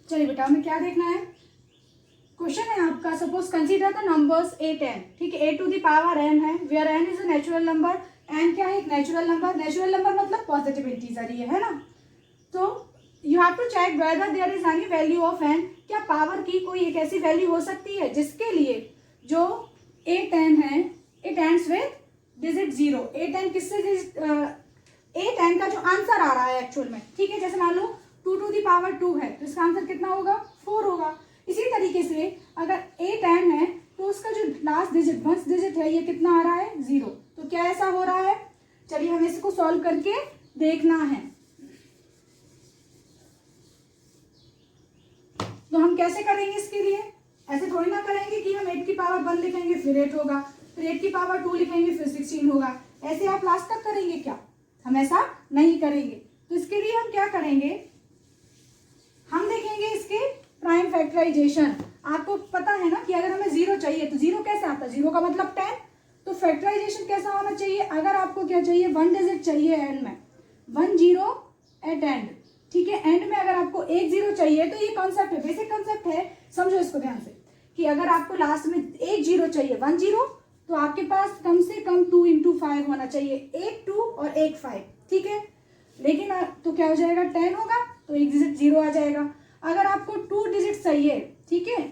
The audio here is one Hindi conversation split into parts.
चलिए बेटा, हमें क्या देखना है, क्वेश्चन है आपका, सपोज कंसीडर द नंबर्स 8 10, ठीक है, a to the power n है, where n is a natural number, n क्या है, एक नेचुरल नंबर, नेचुरल नंबर मतलब पॉजिटिव इंटीजर ही है ना। तो you have to check whether there is any value of n, क्या पावर की कोई एक ऐसी वैल्यू हो सकती है जिसके लिए जो 8 10 है इट एंड्स विद डिजिट 0, 8 10 किससे 8 10 का जो आंसर आ रहा है एक्चुअल में, ठीक है, जैसे मान लो 2 टू द पावर 2 है तो इसका आंसर कितना होगा, 4 होगा। इसी तरीके से अगर 8 10 है तो उसका जो लास्ट डिजिट फर्स्ट डिजिट है ये कितना आ रहा है, 0। तो क्या ऐसा हो रहा है, चलिए हमें इसको सॉल्व करके देखना है। तो हम कैसे करेंगे इसके लिए, ऐसे थोड़ी ना करेंगे कि हम 8 की पावर 1 लिखेंगे फिर 8 होगा, फिर 8 की पावर 2 लिखेंगे फिर 16 होगा, ऐसे आप लास्ट तक करेंगे क्या, हम ऐसा नहीं करेंगे। तो इसके लिए हम क्या करेंगे, हम देखेंगे इसके प्राइम फैक्टराइजेशन। आपको पता है ना कि अगर हमें 0 चाहिए तो 0 कैसे आता है, 0 का मतलब 10, तो फैक्टराइजेशन कैसा होना चाहिए, अगर आपको क्या चाहिए, 1 डिजिट चाहिए एंड में, 1 0 एट एंड, ठीक है, एंड में अगर आपको 1 0 चाहिए, तो ये कॉन्सेप्ट है, बेसिक कॉन्सेप्ट है, समझो इसको ध्यान से, कि अगर आपको लास्ट में 1 0 चाहिए 1 0, तो आपके पास कम से कम 2 into 5 होना चाहिए, 1 2 और 1 5, ठीक है। लेकिन तो क्या हो जाएगा, 10 होगा तो एक डिजिट 0 आ जाएगा। अगर आपको 2 डिजिट चाहिए, ठीक है,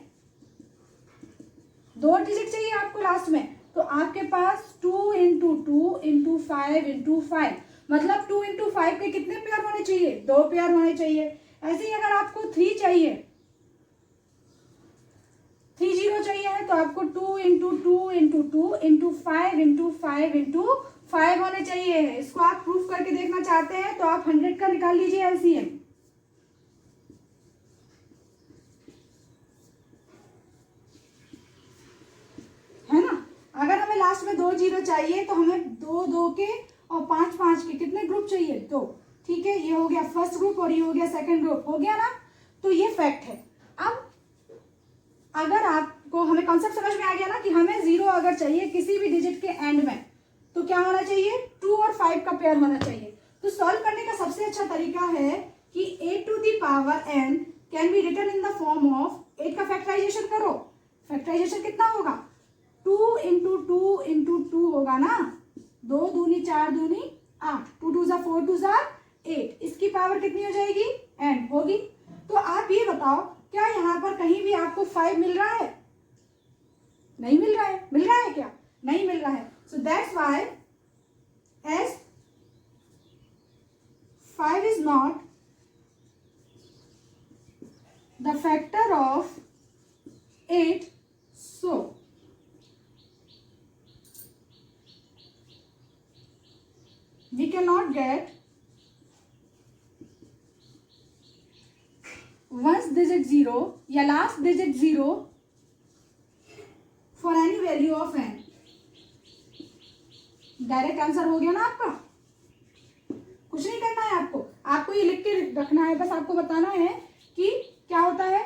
2 डिजिट चाहिए आपको लास्ट में, तो आपके पास 2 into 2 into 5 into 5, मतलब 2 into 5 के कितने पेयर होने चाहिए, 2 पेयर होने चाहिए। ऐसे ही अगर आपको 3 चाहिए, 3 0 चाहिए है, तो आपको 2 into 2 into 2 into 5 into 5 into 5 होने चाहिए। इसको आप प्रूफ करके देखना चाहते हैं तो आप 100 का निकाल लीजिए एलसीएम, है ना। अगर हमें लास्ट में 2 0 चाहिए तो हमें 2 2 के और 5 5 के कितने ग्रुप चाहिए, 2, ठीक है, ये हो गया फर्स्ट ग्रुप और ये हो गया सेकंड ग्रुप, हो गया ना। तो ये फैक्ट है। अब अगर आपको, हमें कॉन्सेप्ट समझ में आ गया ना कि हमें 0 अगर चाहिए किसी भी डिजिट के एंड में, तो क्या होना चाहिए, 2 और 5 का पेयर होना चाहिए। तो सॉल्व करने का सबसे अच्छा तरीका है कि a to the power n can be written in the form of, 8 का फैक्टराइजेशन करो, फैक्टराइजेशन कितना होगा, 2 into 2 into 2 होगा ना, 2 दूनी 4 दूनी 8, 2 2 जा 4 2 जा 8, इसकी पावर कितनी हो जाएगी, n होगी। तो आप ये बताओ, क्या यहाँ पर कहीं भी आपको 5 मिल रहा है, नहीं मिल रहा है, मिल रहा है क्या, नहीं मिल रहा है। So that's why S 5 is not the factor of 8, so we cannot get once digit 0 या last digit 0 for any value of n। Direct answer हो गया ना आपका, कुछ नहीं करना है आपको, आपको ये लिख के रखना है, बस आपको बताना है कि क्या होता है,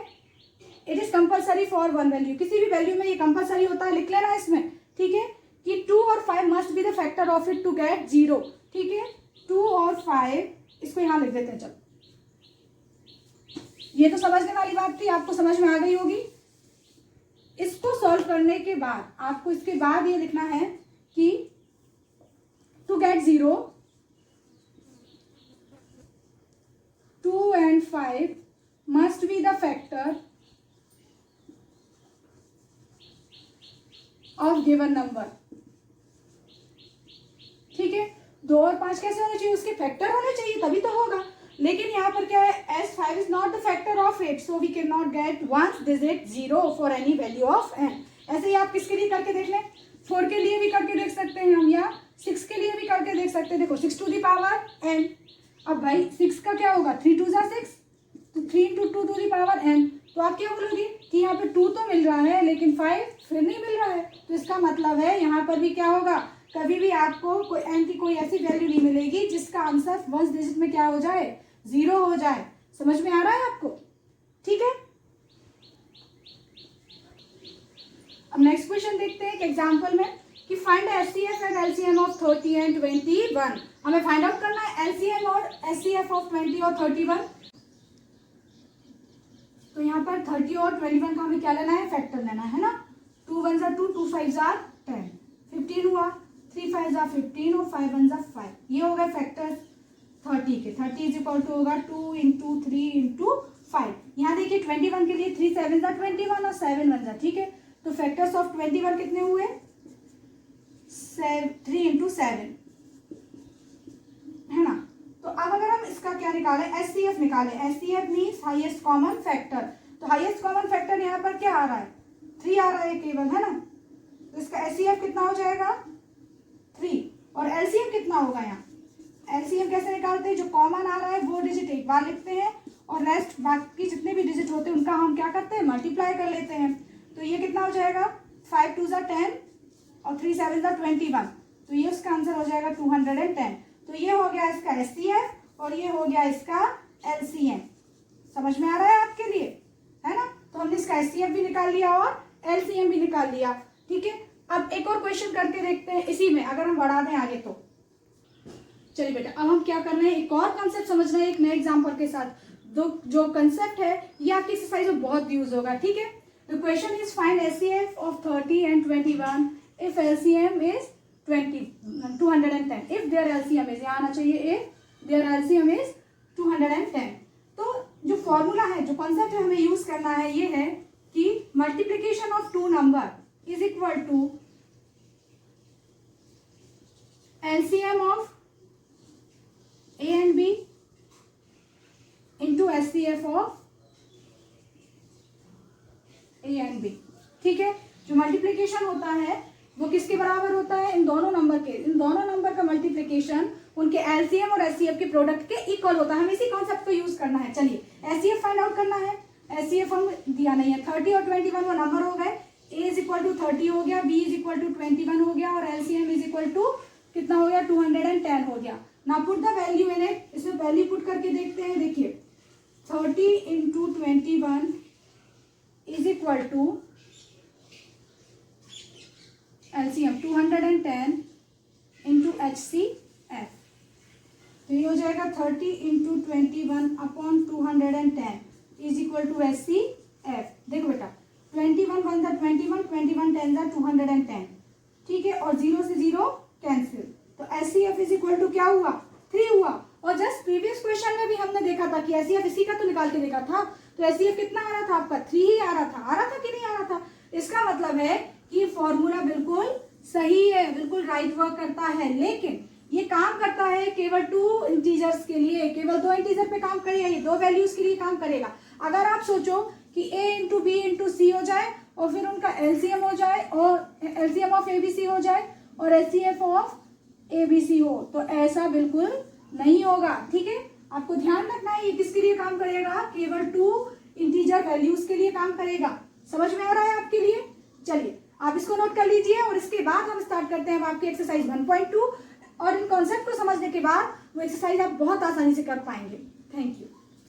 it is compulsory for one value, किसी भी वैल्यू में ये कंपलसरी होता है, लिख लेना इसमें, ठीक है, कि 2 और 5 must be the factor of it to get 0, ठीक है, 2 और 5, इसको यहां लिख देते हैं। चलो, ये तो समझने वाली बात थी, आपको समझ में आ गई होगी। इसको सॉल्व करने के बाद आपको इसके बाद ये लिखना है कि to get 0, 2 and 5 must be the factor of given number, ठीक है, 2 और 5 कैसे होने चाहिए, उसके फैक्टर होने चाहिए तभी तो होगा। लेकिन यहाँ पर क्या है, as 5 is not the factor of 8, so we can not get once digit 0 for any value of n। ऐसे ही आप किसके लिए करके देख लें, 4 के लिए भी करके देख सकते हैं हम, या 6 के लिए भी करके देख सकते हैं। देखो 6 टू द पावर n, अब भाई 6 का क्या होगा, 3 2 जा 6, तो 3 into 2 to the power n। तो आप क्या बोलोगे कि यहाँ पे 2 तो मिल रहा है लेकिन 5 फिर नहीं मिल रहा है, तो इसका मतलब है यहाँ पर भी क्या होगा, कभी भी आपको कोई n की कोई ऐसी वैल्यू नहीं मिलेगी जिसका आंसर फर्स्ट डिजिट में क्या हो जाए, 0 हो जाए। समझ में आ रहा है आपको, ठीक है। अब नेक्स्ट क्वेश्चन देखते हैं एक एग्जांपल में कि find HCF and LCM of 30 and 21। हमें फाइंड आउट करना है एलसीएम और एचसीएफ ऑफ 20 और 31। तो यहाँ पर 30 और 21 का हमें क्या लेना है, फैक्टर लेना है ना। 2 1 जा 2, 2 5 जा 10, 15 हुआ, 3 5 जा 15 और 5 1 जा 5। ये हो गए फैक्टर 30 के। 30 इज इक्वल टू होगा 2 इंटू 3 इंटू 5। यहाँ देखिए 21 के लिए 3 7 जा 21 और 7 1 जा, ठीक है। तो फैक्टर्स ऑफ 21 कितने हुए, 3 इंटू 7, है ना। तो अब अगर हम इसका क्या निकालें, एचसीएफ निकालें। HCF means highest common factor. तो हाईएस्ट कॉमन फैक्टर यहाँ पर क्या आ रहा है, 3 आ रहा है केवल, है ना। तो इसका एचसीएफ कितना हो जाएगा, 3। और एलसीएम कितना होगा, यहाँ एलसीएम कैसे निकालते हैं, जो कॉमन आ रहा है वो डिजिट एक बार लिखते हैं और रेस्ट बाकी जितने भी डिजिट होते हैं उनका हम क्या करते हैं, मल्टीप्लाई कर लेते हैं। तो ये कितना हो जाएगा, 5 2 जा 10 और 3 7 जा 21। तो ये उसका आंसर हो जाएगा 210। तो ये हो गया इसका एचसीएफ और ये हो गया इसका एलसीएम। समझ में आ रहा है आपके लिए, है ना। तो हमने इसका एचसीएफ भी निकाल लिया और एलसीएम भी निकाल लिया, ठीक है। अब एक और क्वेश्चन करके देखते हैं इसी में, अगर हम बढ़ा दें आगे तो। चलिए बेटा, अब हम क्या कर रहे हैं, एक और कंसेप्ट समझ रहे हैं एक नए एग्जाम्पल के साथ। जो कंसेप्ट है ये आपकी एक्सरसाइज में बहुत यूज होगा, ठीक है। The question is find HCF of 30 and 21 if LCM is 210 if there LCM is, यहाँ आना चाहिए इफ देयर एलसीएम इज 210। तो जो फॉर्मूला है, जो कॉन्सेप्ट हमें यूज करना है ये है कि multiplication of two number is equal to LCM of A and B into HCF of A and B, ठीक है। जो मल्टीप्लीकेशन होता है वो किसके बराबर होता है, इन दोनों नंबर के। इन दोनों नंबर का मल्टीप्लीकेशन उनके एलसीएम और एचसीएफ के प्रोडक्ट के इक्वल होता है। हमें इसी कॉन्सेप्ट को यूज करना है। चलिए एचसीएफ फाइंड आउट करना है। एचसीएफ हम दिया नहीं है, 30 और 21 वो नंबर हो गए। ए इज इक्वल टू 30 हो गया, बी इज इक्वल टू 21 हो गया और एलसीएम इज इक्वल टू कितना हो गया, 210 हो गया। Now put the value in it. इसमें वैल्यू पुट करके देखते हैं। देखिए 30 into 21 is equal to LCM 210 into HCF। तो ये हो जाएगा 30 into 21 upon 210 is equal to HCF। देखो बेटा 21 1 जा 21, 21 10 जा 210, ठीक है। और 0 से 0 कैंसिल। तो HCF इज इक्वल टू क्या हुआ, 3 हुआ। और जस्ट प्रीवियस क्वेश्चन में भी हमने देखा था कि HCF इसी का तो निकाल के देखा था। तो HCF कितना आ रहा था आपका, 3 ही आ रहा था कि नहीं आ रहा था। इसका मतलब है कि फॉर्मूला बिल्कुल सही है, बिल्कुल राइट वर्क करता है। लेकिन ये काम करता है केवल 2 इंटीजर्स के लिए, केवल 2 इंटीजर पे काम करेगा, ये 2 वैल्यूज के लिए काम करेगा। अगर आप सोचो कि A इंटू बी इंटू सी हो जाए और फिर उनका एलसीएम हो जाए और एलसीएम ऑफ एबीसी हो जाए और एचसीएफ ऑफ एबीसी हो, तो ऐसा बिल्कुल नहीं होगा, ठीक है। आपको ध्यान रखना है ये किसके लिए काम करेगा, केवल 2 इंटीजर वैल्यूज के लिए काम करेगा। समझ में आ रहा है आपके लिए। चलिए आप इसको नोट कर लीजिए और इसके बाद हम स्टार्ट करते हैं आपकी एक्सरसाइज 1.2। और इन कॉन्सेप्ट को समझने के बाद वो एक्सरसाइज आप बहुत आसानी से कर पाएंगे। Thank you.